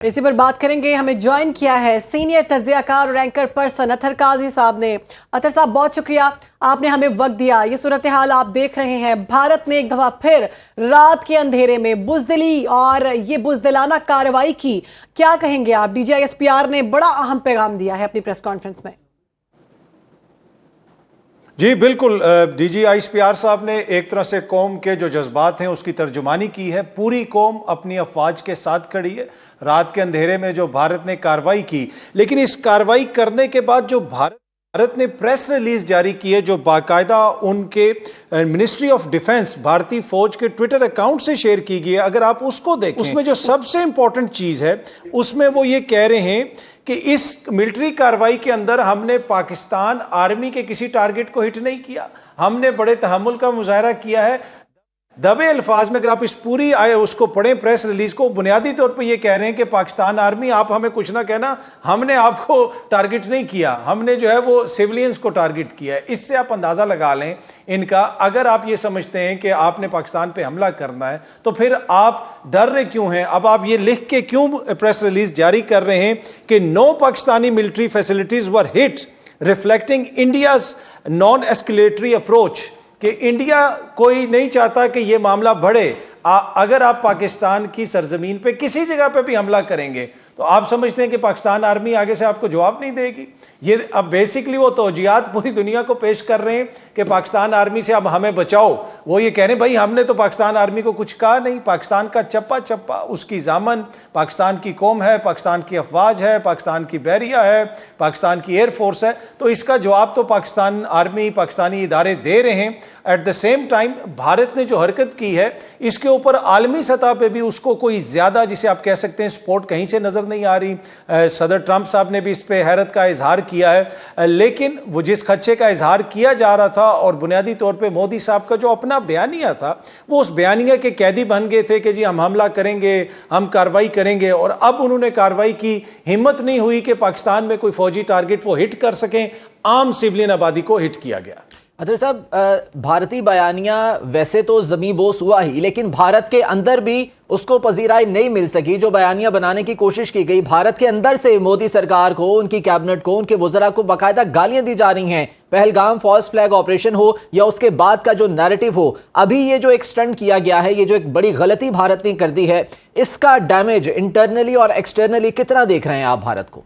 इसी पर बात करेंगे। हमें ज्वाइन किया है सीनियर तज्जिया कार और एंकर पर्सन अतहर काजी साहब ने। अतहर साहब बहुत शुक्रिया, आपने हमें वक्त दिया। ये सूरत हाल आप देख रहे हैं, भारत ने एक दफा फिर रात के अंधेरे में बुजदिली और ये बुजदिलाना कार्रवाई की। क्या कहेंगे आप? DGISPR ने बड़ा अहम पैगाम दिया है अपनी प्रेस कॉन्फ्रेंस में। जी बिल्कुल, DGISPR साहब ने एक तरह से कौम के जो जज्बात हैं उसकी तर्जुमानी की है। पूरी कौम अपनी अफवाज के साथ खड़ी है। रात के अंधेरे में जो भारत ने कार्रवाई की, लेकिन इस कार्रवाई करने के बाद जो भारत ने प्रेस रिलीज जारी की है, जो बाकायदा उनके मिनिस्ट्री ऑफ डिफेंस भारतीय फौज के ट्विटर अकाउंट से शेयर की गई है, अगर आप उसको देखें, उसमें जो सबसे इंपॉर्टेंट चीज है उसमें वो ये कह रहे हैं कि इस मिलिट्री कार्रवाई के अंदर हमने पाकिस्तान आर्मी के किसी टारगेट को हिट नहीं किया, हमने बड़े तहम्मुल का मुजाहरा किया है। दबे अल्फाज में अगर आप इस पूरी उसको पढ़ें प्रेस रिलीज को, बुनियादी तौर पे ये कह रहे हैं कि पाकिस्तान आर्मी आप हमें कुछ ना कहना, हमने आपको टारगेट नहीं किया, हमने जो है वो सिविलियंस को टारगेट किया है। इससे आप अंदाजा लगा लें इनका। अगर आप ये समझते हैं कि आपने पाकिस्तान पे हमला करना है तो फिर आप डर रहे क्यों हैं? अब आप ये लिख के क्यों प्रेस रिलीज जारी कर रहे हैं कि no Pakistani military facilities were hit reflecting India's non escalatory approach, कि इंडिया कोई नहीं चाहता कि यह मामला बढ़े। अगर आप पाकिस्तान की सरजमीन पे किसी जगह पे भी हमला करेंगे तो आप समझते हैं कि पाकिस्तान आर्मी आगे से आपको जवाब नहीं देगी। ये अब बेसिकली वो तौजियात पूरी दुनिया को पेश कर रहे हैं कि पाकिस्तान आर्मी से अब हमें बचाओ। वो ये कह रहे हैं भाई हमने तो पाकिस्तान आर्मी को कुछ कहा नहीं, पाकिस्तान का चप्पा चप्पा उसकी जामन पाकिस्तान की कौम है, पाकिस्तान की अफवाज है, पाकिस्तान की बहरिया है, पाकिस्तान की एयरफोर्स है, तो इसका जवाब तो पाकिस्तान आर्मी पाकिस्तानी इदारे दे रहे हैं। At the same time Bharat ने जो हरकत की है इसके ऊपर आलमी सतह पे भी उसको कोई ज्यादा, जिसे आप कह सकते हैं, सपोर्ट कहीं से नजर नहीं आ रही। सदर ट्रंप साहब ने भी इस पे हैरत का इजहार किया है, लेकिन वो जिस खदशे का इजहार किया जा रहा था और बुनियादी तौर पे मोदी साहब का जो अपना बयानिया था वो उस बयानिया के कैदी बन गए थे कि जी हम हमला करेंगे, हम कार्रवाई करेंगे, और अब उन्होंने कार्रवाई की। हिम्मत नहीं हुई कि पाकिस्तान में कोई फौजी टारगेट वो हिट कर सकें, आम सिविलियन आबादी को हिट किया गया। अतहर साहब, भारतीय बयानिया वैसे तो ज़मीं बोस हुआ ही, लेकिन भारत के अंदर भी उसको पजीराई नहीं मिल सकी। जो बयानिया बनाने की कोशिश की गई, भारत के अंदर से मोदी सरकार को, उनकी कैबिनेट को, उनके वज़रा को बाकायदा गालियां दी जा रही हैं। पहलगाम फॉल्स फ्लैग ऑपरेशन हो या उसके बाद का जो नैरेटिव हो, अभी ये जो एक्सटेंड किया गया है, ये जो एक बड़ी गलती भारत ने कर दी है, इसका डैमेज इंटरनली और एक्सटर्नली कितना देख रहे हैं आप भारत को?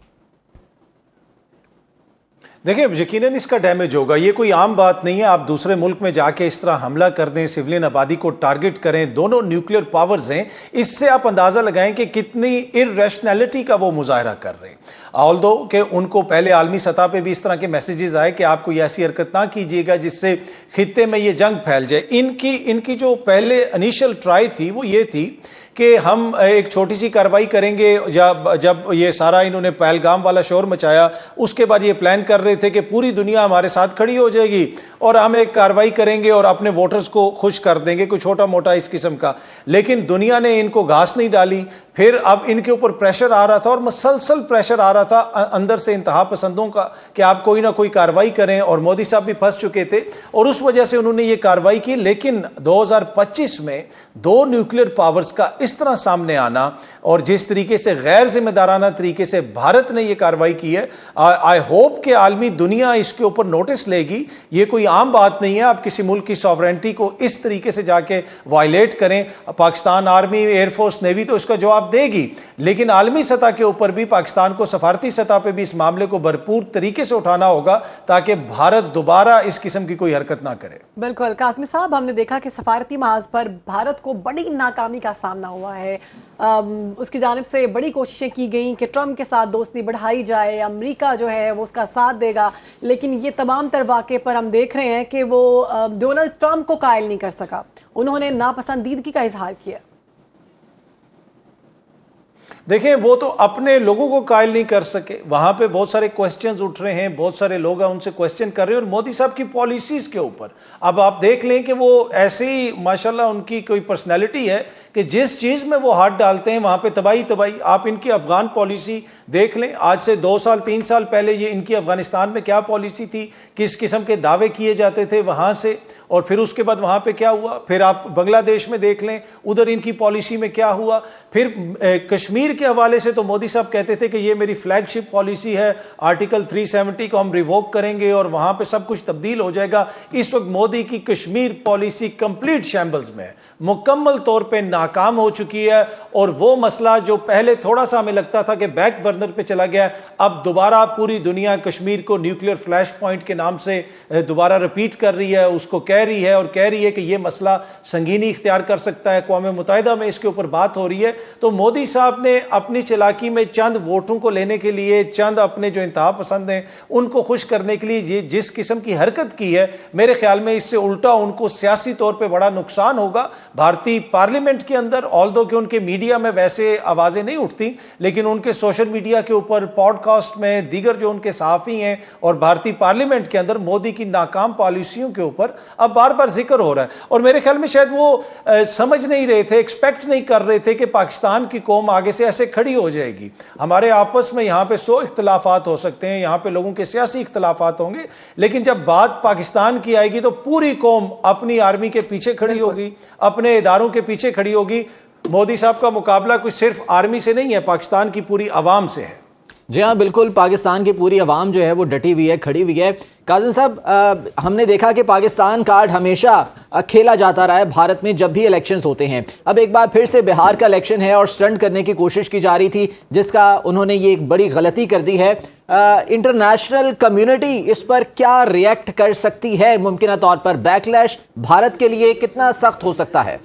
देखिए, यकीनन इसका डैमेज होगा, ये कोई आम बात नहीं है। आप दूसरे मुल्क में जाके इस तरह हमला कर दें, सिविलियन आबादी को टारगेट करें, दोनों न्यूक्लियर पावर्स हैं, इससे आप अंदाजा लगाएं कि कितनी इररेशनैलिटी का वो मुजाहरा कर रहे हैं। ऑल्दो कि उनको पहले आलमी सतह पे भी इस तरह के मैसेजेस आए कि आप कोई ऐसी हरकत ना कीजिएगा जिससे खित्ते में ये जंग फैल जाए। इनकी जो पहले इनिशियल ट्राई थी वो ये थी कि हम एक छोटी सी कार्रवाई करेंगे। जब ये सारा इन्होंने पहलगाम वाला शोर मचाया, उसके बाद ये प्लान कर रहे थे कि पूरी दुनिया हमारे साथ खड़ी हो जाएगी और हम एक कार्रवाई करेंगे और अपने वोटर्स को खुश कर देंगे, कोई छोटा मोटा इस किस्म का। लेकिन दुनिया ने इनको घास नहीं डाली। फिर अब इनके ऊपर प्रेशर आ रहा था और मुसलसल प्रेशर आ रहा था अंदर से इंतहा पसंदों का कि आप कोई ना कोई कार्रवाई करें, और मोदी साहब भी फंस चुके थे और उस वजह से उन्होंने ये कार्रवाई की। लेकिन 2025 में दो न्यूक्लियर पावर्स का इस तरह सामने आना और जिस तरीके से गैर जिम्मेदाराना तरीके से भारत ने यह कार्रवाई की है, आई होप कि आलमी दुनिया इसके ऊपर नोटिस लेगी। ये कोई आम बात नहीं है आप किसी मुल्क की सॉवरेनिटी को इस तरीके से जाके वायलेट करें। पाकिस्तान आर्मी, एयरफोर्स, नेवी तो इसका जवाब देगी, लेकिन आलमी सतह के ऊपर भी पाकिस्तान को सफारती सतह पे भी इस मामले को भरपूर तरीके से उठाना होगा ताकि भारत दोबारा इस किस्म की कोई हरकत ना करे। बिल्कुल काज़मी साहब, हमने देखा कि सफारती महाज पर भारत को बड़ी नाकामी का सामना हुआ है। उसकी जानिब से बड़ी कोशिशें की गई कि ट्रंप के साथ दोस्ती बढ़ाई जाए, अमेरिका जो है वो उसका साथ देगा, लेकिन ये तमाम तर वाक़े पर हम देख रहे हैं कि वो डोनाल्ड ट्रंप को कायल नहीं कर सका। उन्होंने नापसंदीदगी का इजहार किया। देखें, वो तो अपने लोगों को कायल नहीं कर सके, वहां पे बहुत सारे क्वेश्चंस उठ रहे हैं, बहुत सारे लोग उनसे क्वेश्चन कर रहे हैं और मोदी साहब की पॉलिसीज के ऊपर। अब आप देख लें कि वो ऐसे ही माशाल्लाह उनकी कोई पर्सनैलिटी है कि जिस चीज में वो हाथ डालते हैं वहां पे तबाही तबाही। आप इनकी अफगान पॉलिसी देख लें, आज से 2 साल 3 साल पहले ये इनकी अफगानिस्तान में क्या पॉलिसी थी, किस किस्म के दावे किए जाते थे वहां से, और फिर उसके बाद वहां पे क्या हुआ। फिर आप बांग्लादेश में देख लें, उधर इनकी पॉलिसी में क्या हुआ। फिर कश्मीर کے حوالے سے تو مودی صاحب کہتے تھے کہ یہ میری فلیگ شپ پالیسی ہے, آرٹیکل 370 کو ہم ریووک کریں گے اور وہاں پہ سب کچھ تبدیل ہو جائے گا. اس وقت مودی کی کشمیر پالیسی کمپلیٹ شیمبلز میں ہے, مکمل طور پہ ناکام ہو چکی ہے, اور وہ مسئلہ جو پہلے تھوڑا سا ہمیں لگتا تھا کہ بیک برنر پہ چلا گیا, اب دوبارہ پوری دنیا کشمیر کو نیوکلیئر فلیش پوائنٹ کے نام سے دوبارہ رپیٹ کر رہی ہے, اس کو کہہ رہی ہے اور کہہ رہی ہے کہ یہ مسئلہ سنگینی اختیار کر سکتا ہے. اقوام متحدہ میں اس کے اوپر بات ہو رہی ہے. تو مودی صاحب نے اپنی چلاکی میں چند ووٹوں کو لینے کے لیے, چند اپنے جو انتہا پسند ہیں ان کو خوش کرنے کے لیے یہ جس قسم کی حرکت کی ہے, میرے خیال میں اس سے الٹا ان کو سیاسی طور پہ بڑا نقصان ہوگا. بھارتی پارلیمنٹ کے اندر آلدو کہ ان کے میڈیا میں ویسے آوازیں نہیں اٹھتی, لیکن ان کے سوشل میڈیا کے اوپر, پوڈ کاسٹ میں, دیگر جو ان کے صحافی ہیں اور بھارتی پارلیمنٹ کے اندر مودی کی ناکام پالیسیوں کے اوپر اب بار بار ذکر ہو رہا ہے. اور میرے خیال میں شاید وہ سمجھ نہیں رہے تھے, ایکسپیکٹ نہیں کر رہے تھے کہ پاکستان کی قوم آگے سے ایسے کھڑی ہو جائے گی. ہمارے آپس میں یہاں پہ 100 اختلافات ہو سکتے ہیں, یہاں پہ لوگوں کے سیاسی اختلافات ہوں گے, لیکن جب بات پاکستان کی آئے گی تو پوری قوم اپنی آرمی کے پیچھے کھڑی ہوگی, اپنے اداروں کے پیچھے کھڑی ہوگی. مودی صاحب کا مقابلہ کچھ صرف آرمی سے نہیں ہے, پاکستان کی پوری عوام سے ہے. جی ہاں بالکل, پاکستان کی پوری عوام جو ہے وہ ڈٹی ہوئی ہے, کھڑی ہوئی ہے. کاظم صاحب, ہم نے دیکھا کہ پاکستان کارڈ ہمیشہ کھیلا جاتا رہا ہے بھارت میں جب بھی الیکشنز ہوتے ہیں. اب ایک بار پھر سے بہار کا الیکشن ہے اور سٹنٹ کرنے کی کوشش کی جا رہی تھی, جس کا انہوں نے یہ ایک بڑی غلطی کر دی ہے. انٹرنیشنل کمیونٹی اس پر کیا ریئیکٹ کر سکتی ہے؟ ممکنہ طور پر بیکلیش بھارت کے لیے کتنا سخت ہو سکتا ہے؟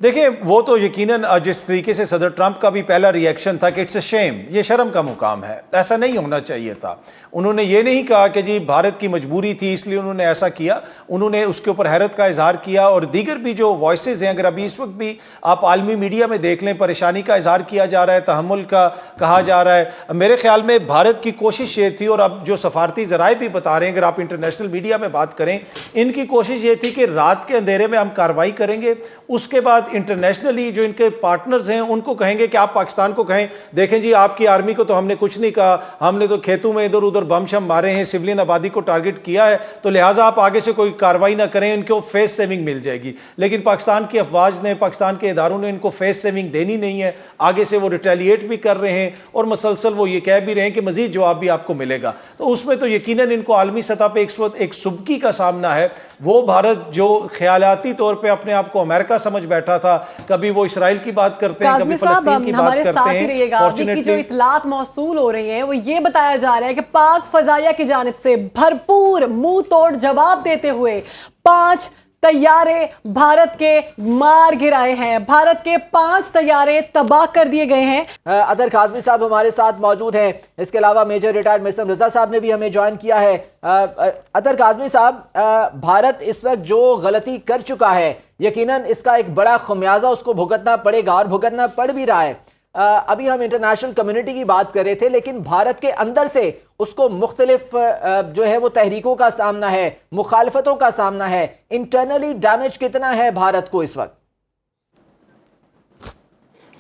دیکھیں, وہ تو یقیناً جس طریقے سے صدر ٹرمپ کا بھی پہلا ری ایکشن تھا کہ اٹس اے شیم, یہ شرم کا مقام ہے, ایسا نہیں ہونا چاہیے تھا. انہوں نے یہ نہیں کہا کہ جی بھارت کی مجبوری تھی اس لیے انہوں نے ایسا کیا, انہوں نے اس کے اوپر حیرت کا اظہار کیا. اور دیگر بھی جو وائسز ہیں, اگر ابھی اس وقت بھی آپ عالمی میڈیا میں دیکھ لیں, پریشانی کا اظہار کیا جا رہا ہے, تحمل کا کہا جا رہا ہے. میرے خیال میں بھارت کی کوشش یہ تھی, اور اب جو سفارتی ذرائع بھی بتا رہے ہیں, اگر آپ انٹرنیشنل میڈیا میں بات کریں, ان کی کوشش یہ تھی کہ رات کے اندھیرے میں ہم کارروائی کریں گے, اس کے بعد انٹرنیشنلی جو ان کے پارٹنرز ہیں ان کو کہیں گے کہ آپ پاکستان کو کہیں دیکھیں جی آپ کی آرمی کو تو ہم نے کچھ نہیں کہا, ہم نے تو کھیتوں میں ادھر ادھر بم شم مارے ہیں, سولین آبادی کو ٹارگٹ کیا ہے, تو لہٰذا آپ آگے سے کوئی کارروائی نہ کریں, ان کو فیس سیونگ مل جائے گی. لیکن پاکستان کی افواج نے, پاکستان کے اداروں نے ان کو فیس سیونگ دینی نہیں ہے, آگے سے وہ ریٹیلیٹ بھی کر رہے ہیں اور مسلسل وہ یہ کہہ بھی رہے ہیں کہ مزید جواب بھی آپ کو ملے گا. تو اس میں تو یقیناً ان کو عالمی سطح پہ ایک سبکی کا سامنا ہے. وہ بھارت جو خیالاتی طور پہ اپنے آپ کو امریکہ سمجھ بیٹھا تھا, کبھی وہ اسرائیل کی بات کرتے ہیں, کبھی فلسطین کی بات کرتے ہیں. ابھی کی جو اطلاعات موصول ہو رہی ہیں وہ یہ بتایا جا رہا ہے کہ پاک فضائیہ کی جانب سے بھرپور منہ توڑ جواب دیتے ہوئے 5 طیارے بھارت کے مار گرائے ہیں, بھارت کے 5 طیارے تباہ کر دیے گئے ہیں. اطہر کاظمی صاحب ہمارے ساتھ موجود ہیں, اس کے علاوہ میجر ریٹائرڈ میسم رضا صاحب نے بھی ہمیں جوائن کیا ہے. اطہر کاظمی صاحب, بھارت اس وقت جو غلطی کر چکا ہے یقیناً اس کا ایک بڑا خمیازہ اس کو بھگتنا پڑے گا, اور بھگتنا پڑ بھی رہا ہے. ابھی ہم انٹرنیشنل کمیونٹی کی بات کر رہے تھے, لیکن بھارت کے اندر سے اس کو مختلف جو ہے وہ تحریکوں کا سامنا ہے, مخالفتوں کا سامنا ہے. انٹرنلی ڈیمیج کتنا ہے بھارت کو اس وقت؟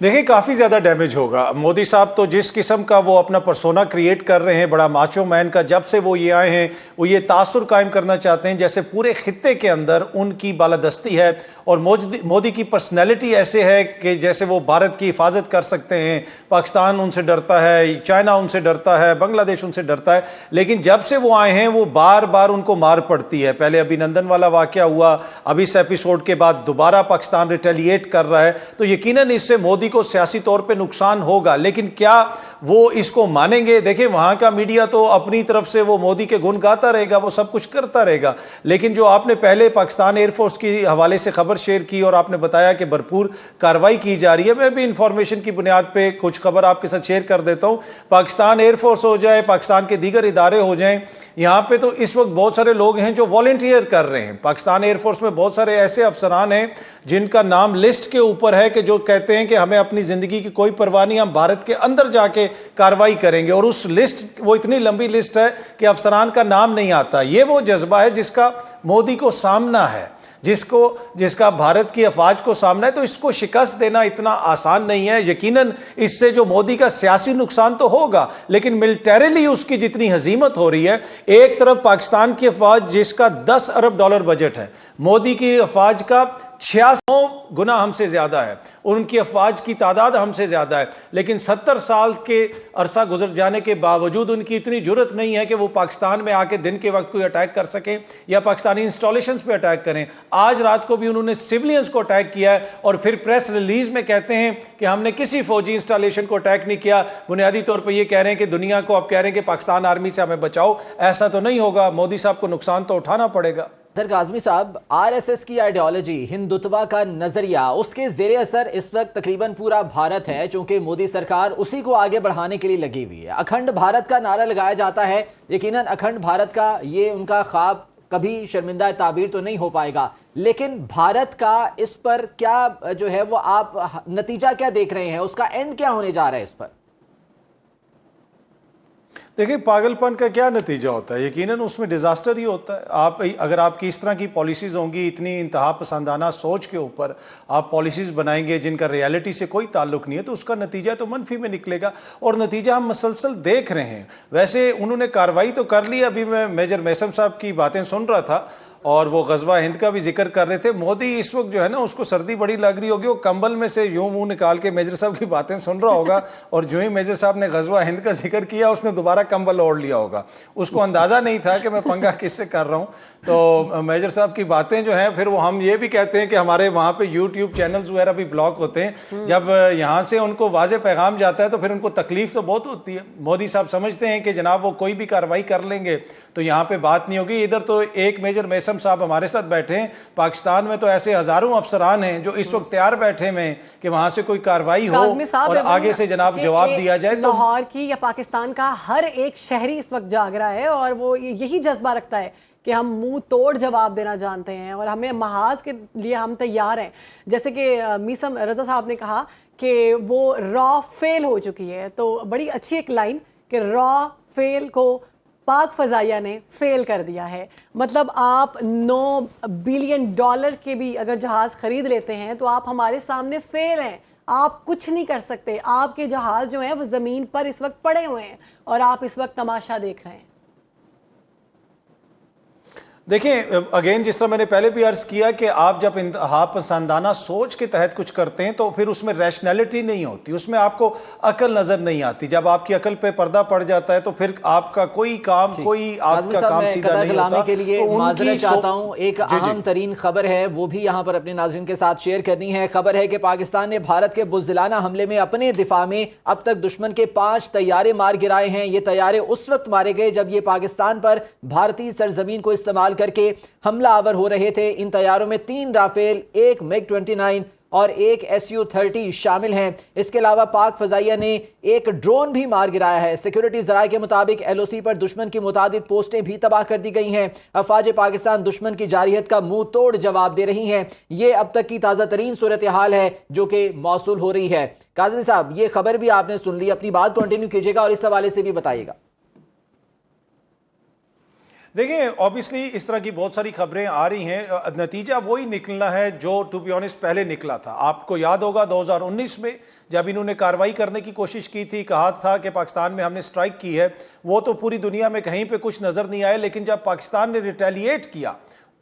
دیکھیں کافی زیادہ ڈیمیج ہوگا. مودی صاحب تو جس قسم کا وہ اپنا پرسونا کریٹ کر رہے ہیں, بڑا ماچو مین کا, جب سے وہ یہ آئے ہیں وہ یہ تاثر قائم کرنا چاہتے ہیں جیسے پورے خطے کے اندر ان کی بالادستی ہے, اور مودی کی پرسنالٹی ایسے ہے کہ جیسے وہ بھارت کی حفاظت کر سکتے ہیں. پاکستان ان سے ڈرتا ہے, چائنا ان سے ڈرتا ہے, بنگلہ دیش ان سے ڈرتا ہے, لیکن جب سے وہ آئے ہیں وہ بار بار ان کو مار پڑتی ہے. پہلے ابھی نندن والا واقعہ ہوا, ابھی اس ایپیسوڈ کے بعد دوبارہ پاکستان ریٹیلیٹ کر رہا ہے, تو یقیناً اس سے مودی کو سیاسی طور پہ نقصان ہوگا. لیکن کیا وہ اس کو مانیں گے؟ دیکھیں وہاں کا میڈیا تو اپنی طرف سے وہ مودی کے گن گاتا رہے گا, وہ سب کچھ کرتا رہے گا, لیکن جو آپ نے پہلے پاکستان ایئر فورس کی حوالے سے خبر شیئر کی اور آپ نے بتایا کہ بھرپور کارروائی کی جا رہی ہے, میں بھی انفارمیشن کی بنیاد پہ کچھ خبر آپ کے ساتھ شیئر کر دیتا ہوں. پاکستان ایئر فورس ہو جائے, پاکستان کے دیگر ادارے ہو جائیں, یہاں پہ تو اس وقت بہت سارے لوگ ہیں جو والنٹیئر کر رہے ہیں. پاکستان ایئر فورس میں بہت سارے ایسے افسران ہیں جن کا نام لسٹ کے اوپر ہے کہ جو کہتے ہیں کہ ہمیں اپنی زندگی کی کوئی پرواہ نہیں, ہم بھارت کے اندر جا کے کارروائی کریں گے, اور اس لسٹ وہ اتنی لمبی لسٹ ہے کہ افسران کا نام نہیں آتا. یہ وہ جذبہ ہے جس کا مودی کو سامنا ہے, جس کا بھارت کی افواج کو سامنا ہے. تو اس کو شکست دینا اتنا آسان نہیں ہے. یقیناً اس سے جو مودی کا سیاسی نقصان تو ہوگا, لیکن ملٹریلی اس کی جتنی ہزیمت ہو رہی ہے, ایک طرف پاکستان کی افواج جس کا $10 ارب بجٹ ہے, مودی کی افواج کا 66 गुना हमसे ज्यादा है, उनकी अफवाज की तादाद हमसे ज्यादा है, लेकिन 70 साल के अरसा गुजर जाने के बावजूद उनकी इतनी जुर्रत नहीं है कि वो पाकिस्तान में आके दिन के वक्त कोई अटैक कर सकें या पाकिस्तानी इंस्टॉलेशंस पे अटैक करें। आज रात को भी उन्होंने सिविलियंस को अटैक किया है और फिर प्रेस रिलीज में कहते हैं कि हमने किसी फौजी इंस्टॉलेशन को अटैक नहीं किया। बुनियादी तौर पर ये कह रहे हैं कि दुनिया को, आप कह रहे हैं कि पाकिस्तान आर्मी से हमें बचाओ। ऐसा तो नहीं होगा, मोदी साहब को नुकसान तो उठाना पड़ेगा। काज़मी साहब, आरएसएस की आइडियोलॉजी, हिंदुत्वा का नजरिया, उसके जेर असर इस वक्त तकरीबन पूरा भारत है, चूंकि मोदी सरकार उसी को आगे बढ़ाने के लिए लगी हुई है। अखंड भारत का नारा लगाया जाता है, यकीनन अखंड भारत का ये उनका ख्वाब कभी शर्मिंदा ताबीर तो नहीं हो पाएगा, लेकिन भारत का इस पर क्या जो है वो आप नतीजा क्या देख रहे हैं, उसका एंड क्या होने जा रहा है इस पर? देखिए, पागलपन का क्या नतीजा होता है? यकीनन उसमें डिजास्टर ही होता है। आप अगर आपकी इस तरह की पॉलिसीज होंगी, इतनी इंतहा पसंदाना सोच के ऊपर आप पॉलिसीज बनाएंगे जिनका रियलिटी से कोई ताल्लुक नहीं है, तो उसका नतीजा तो मनफी में निकलेगा, और नतीजा हम मसलसल देख रहे हैं। वैसे उन्होंने कार्रवाई तो कर ली। अभी मैं मेजर मैसम साहब की बातें सुन रहा था और वो गजवा हिंद का भी जिक्र कर रहे थे। मोदी इस वक्त जो है ना, उसको सर्दी बड़ी लग रही होगी, वो कंबल में से यूं मुंह निकाल के मेजर साहब की बातें सुन रहा होगा और जो ही मेजर साहब ने गजवा हिंद का जिक्र किया, उसने दोबारा कंबल ओढ़ लिया होगा। उसको अंदाजा नहीं था कि मैं पंगा किससे कर रहा हूं। तो मेजर साहब की बातें जो हैं, फिर वो हम ये भी कहते हैं कि हमारे वहां पे यूट्यूब चैनल्स वगैरह भी ब्लॉक होते हैं। जब यहाँ से उनको वाजे पैगाम जाता है तो फिर उनको तकलीफ तो बहुत होती है। मोदी साहब समझते हैं कि जनाब वो कोई भी कार्रवाई कर लेंगे तो यहाँ पे बात नहीं होगी। इधर तो एक मेजर मैसम साहब हमारे साथ बैठे हैं, पाकिस्तान में तो ऐसे हजारों अफसरान हैं जो इस वक्त तैयार बैठे हैं कि वहां से कोई कार्रवाई हो और आगे से जनाब जवाब दिया जाए। तो लाहौर की या पाकिस्तान का हर एक शहरी इस वक्त जाग रहा है और वो यही जज्बा रखता है कि हम मुंह तोड़ जवाब देना जानते हैं और हमें महाज के लिए हम तैयार हैं। जैसे कि मीसम रजा साहब ने कहा कि वो रॉ फेल हो चुकी है, तो बड़ी अच्छी एक लाइन कि रॉ फेल को पाक फजाइया ने फेल कर दिया है। मतलब आप $9 बिलियन के भी अगर जहाज खरीद लेते हैं तो आप हमारे सामने फेल हैं, आप कुछ नहीं कर सकते। आपके जहाज जो हैं वो ज़मीन पर इस वक्त पड़े हुए हैं और आप इस वक्त तमाशा देख रहे हैं। देखिए, अगेन जिस तरह मैंने पहले भी अर्ज किया कि आप जब इंतहा पसंदाना सोच के तहत कुछ करते हैं तो फिर उसमें रैशनैलिटी नहीं होती, उसमें आपको अकल नजर नहीं आती। जब आपकी अकल पे पर्दा पड़ जाता है तो फिर आपका कोई काम, कोई आपका काम सीधा नहीं होता। के लिए तो माजरत चाहता हूं, एक अहम तरीन खबर है वो भी यहां पर अपने नाज़रीन के साथ शेयर करनी है। खबर है कि पाकिस्तान ने भारत के बुज़दिलाना हमले में अपने दिफा में अब तक दुश्मन के 5 तैयारे मार गिराए हैं। ये तैयारे उस वक्त मारे गए जब ये पाकिस्तान पर भारतीय सरजमीन को इस्तेमाल करके हमला आवर हो रहे थे। इन तैयारों में 3 राफेल, 1 MiG-29 और 1 Su-30 शामिल हैं। इसके अलावा पाक फजाइया ने एक ड्रोन भी मार गिराया है। सिक्योरिटी जराये के मुताबिक LOC पर दुश्मन की मुतादिद पोस्टें भी तबाह कर दी गई हैं। अफवाज पाकिस्तान दुश्मन की जारियत का मुंह तोड़ जवाब दे रही हैं। ये अब तक की ताज़ा तरीन सूरत हाल है जो कि मौसूल हो रही है। काज़मी साहब, ये खबर भी आपने सुन ली, अपनी बात कंटिन्यू कीजिएगा और इस हवाले से भी बताइएगा। देखिए, ऑब्वियसली इस तरह की बहुत सारी खबरें आ रही हैं, नतीजा वही निकलना है जो टू बी ऑनेस्ट पहले निकला था। आपको याद होगा 2019 में जब इन्होंने कार्रवाई करने की कोशिश की थी, कहा था कि पाकिस्तान में हमने स्ट्राइक की है, वो तो पूरी दुनिया में कहीं पे कुछ नजर नहीं आया। लेकिन जब पाकिस्तान ने रिटेलिएट किया,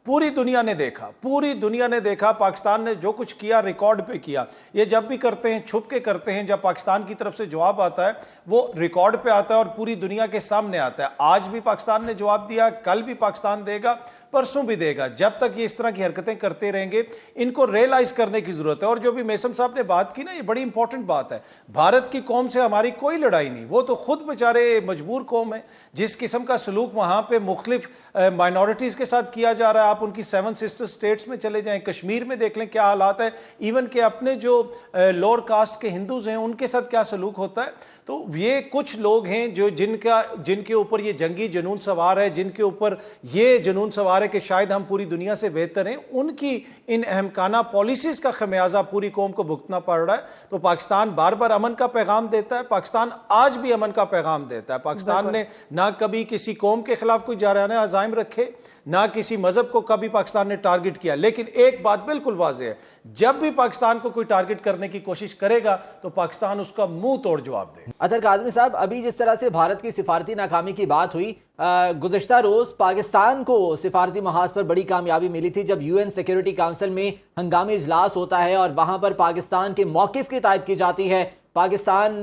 पूरी दुनिया ने देखा पाकिस्तान ने जो कुछ किया रिकॉर्ड पे किया। ये जब भी करते हैं छुप के करते हैं, जब पाकिस्तान की तरफ से जवाब आता है वो रिकॉर्ड पे आता है और पूरी दुनिया के सामने आता है। आज भी पाकिस्तान ने जवाब दिया, कल भी पाकिस्तान देगा, परसों भी देगा। जब तक ये इस तरह की हरकतें करते रहेंगे, इनको रियलाइज करने की जरूरत है। और जो भी मैसम साहब ने बात की ना, ये बड़ी इंपॉर्टेंट बात है। भारत की कौम से हमारी कोई लड़ाई नहीं, वो तो खुद बेचारे मजबूर कौम है। जिस किस्म का सलूक वहां पे मुख्तलिफ माइनॉरिटीज के साथ किया जा रहा है, आप उनकी 7 सिस्टर स्टेट्स में चले जाएं, कश्मीर में देख लें क्या हालात है, इवन के अपने जो लोअर कास्ट के हिंदूज हैं उनके साथ क्या सलूक होता है। तो ये कुछ लोग हैं जो जिनके ऊपर ये जंगी जुनून सवार है, जिनके ऊपर ये जुनून सवार है कि शायद हम पूरी दुनिया से बेहतर हैं, उनकी इन अहमकाना पॉलिसीज का खमियाजा पूरी कौम को भुगतना पड़ रहा है। तो पाकिस्तान बार बार अमन का पैगाम देता है, पाकिस्तान आज भी अमन का पैगाम देता है। पाकिस्तान ने ना कभी किसी कौम के खिलाफ कोई जारहाना अज़ाइम रखे, ना किसी मजहब को کبھی پاکستان نے ٹارگٹ کیا، لیکن ایک بات بالکل واضح ہے، جب بھی پاکستان کو کوئی ٹارگٹ کرنے کی کوشش کرے گا تو پاکستان اس کا منہ توڑ جواب دے گا۔ اطہر کاظمی صاحب، ابھی جس طرح سے بھارت کی سفارتی ناکامی کی بات ہوئی، گزشتہ روز پاکستان کو سفارتی محاذ پر بڑی کامیابی ملی تھی جب UN سیکیورٹی کونسل میں ہنگامی اجلاس ہوتا ہے اور وہاں پر پاکستان کے موقف کی تائید کی جاتی ہے۔ پاکستان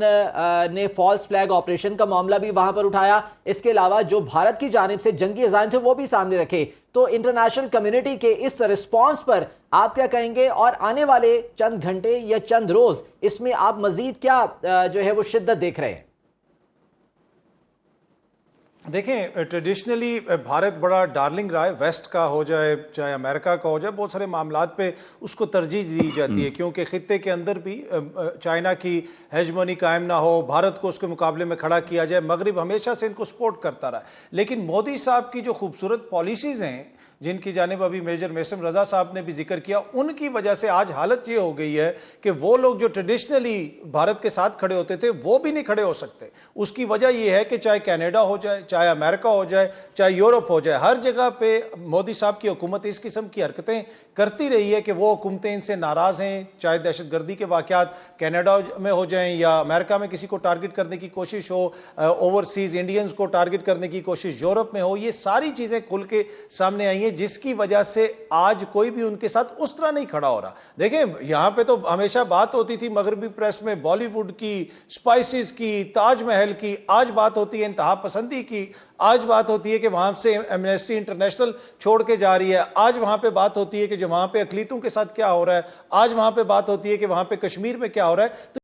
نے فالس فلیگ آپریشن کا معاملہ بھی وہاں پر اٹھایا، اس کے علاوہ جو بھارت کی جانب سے جنگی عزائم تھے وہ بھی سامنے رکھے۔ تو انٹرنیشنل کمیونٹی کے اس رسپانس پر آپ کیا کہیں گے، اور آنے والے چند گھنٹے یا چند روز اس میں آپ مزید کیا جو ہے وہ شدت دیکھ رہے ہیں؟ دیکھیں، ٹریڈیشنلی بھارت بڑا ڈارلنگ رہا ہے، ویسٹ کا ہو جائے چاہے امریکہ کا ہو جائے، بہت سارے معاملات پہ اس کو ترجیح دی جاتی ہے، کیونکہ خطے کے اندر بھی چائنا کی ہیجمونی قائم نہ ہو، بھارت کو اس کے مقابلے میں کھڑا کیا جائے۔ مغرب ہمیشہ سے ان کو سپورٹ کرتا رہا، لیکن مودی صاحب کی جو خوبصورت پالیسیز ہیں جن کی جانب ابھی میجر میسم رضا صاحب نے بھی ذکر کیا، ان کی وجہ سے آج حالت یہ ہو گئی ہے کہ وہ لوگ جو ٹریڈیشنلی بھارت کے ساتھ کھڑے ہوتے تھے وہ بھی نہیں کھڑے ہو سکتے۔ اس کی وجہ یہ ہے کہ چاہے کینیڈا ہو جائے، چاہے امریکہ ہو جائے، چاہے یورپ ہو جائے، ہر جگہ پہ مودی صاحب کی حکومت اس قسم کی حرکتیں کرتی رہی ہے کہ وہ حکومتیں ان سے ناراض ہیں، چاہے دہشت گردی کے واقعات کینیڈا میں ہو جائیں یا امریکہ میں کسی کو ٹارگٹ کرنے کی کوشش ہو، اوورسیز انڈینز کو ٹارگٹ کرنے کی کوشش یورپ میں ہو، یہ ساری چیزیں کھل کے سامنے آئی ہیں، جس کی وجہ سے آج کوئی بھی ان کے ساتھ اس طرح نہیں کھڑا ہو رہا۔ دیکھیں، یہاں پہ تو ہمیشہ بات ہوتی تھی مغربی پریس میں بالی ووڈ کی، سپائسز کی، تاج محل کی، آج بات ہوتی ہے انتہا پسندی کی، آج بات ہوتی ہے کہ وہاں سے ایمنسٹی انٹرنیشنل چھوڑ کے جا رہی ہے، آج وہاں پہ بات ہوتی ہے کہ جو وہاں پہ اقلیتوں کے ساتھ کیا ہو رہا ہے، آج وہاں پہ بات ہوتی ہے کہ وہاں پہ کشمیر میں کیا ہو رہا ہے۔